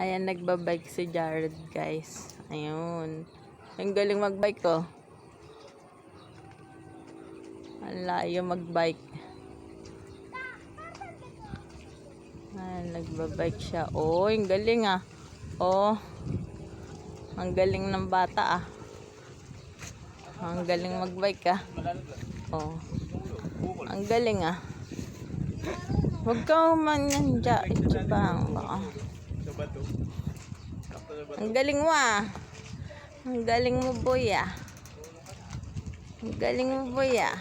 Ayan, nagbabike si Jared, guys. Ayun. Ang galing magbike, oh. Ang layo magbike. Ayan, nagbabike siya. Oh, ang galing, ah. Oh. Ang galing ng bata, ah. Ang galing magbike, ah. Oh. Ang galing, ah. Huwag ka umanyan dyan. Itsubang. Ang galing mo, ah. Ang galing mo, boy, ah. Ang galing mo, boy, ah.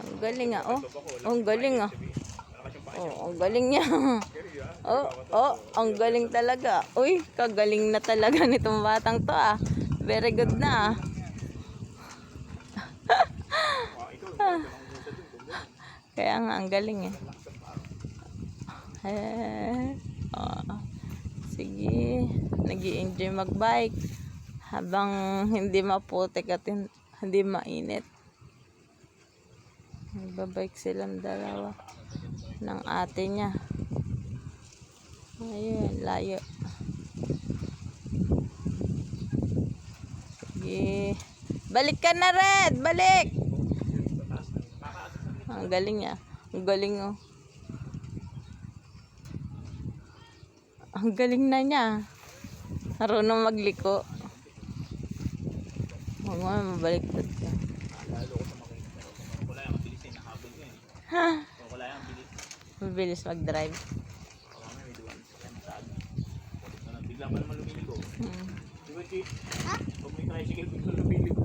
Ang galing, ah. Oh, ang galing, ah. Oh, ang galing niya. Oh, ang galing talaga. Uy, kagaling na talaga nitong batang to, ah. Very good na, ah. Kaya nga, ang galing, eh. Sige, nag-i-enjoy magbike habang hindi maputik at hindi mainit. Nagbabike silang dalawa ng ate niya. Ayun, layo. Sige, balik ka na, Red, balik. Ang galing niya. Ang galing, oh. Ang galing na niya. Marunong magliko. Oo nga, mabaliktad ka. Ha? Mabilis mag-drive. Bigla pa naman lumiligo. Diba, Chief? Ha? Pag may tricycle, bigla lumiligo.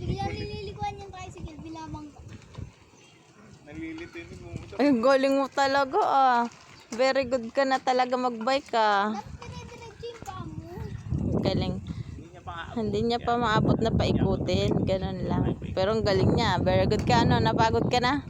Bigla nililiguan yung tricycle, bilamang ko. Nalilito yun mo. Ay, galing mo talaga, ah. Very good ka na talaga magbike, ah. Ba't pinag-gym pa mo? Galing. Hindi niya pa maabot na paikutin. Ganun lang. Pero ang galing niya. Very good ka, ano? Napagod ka na?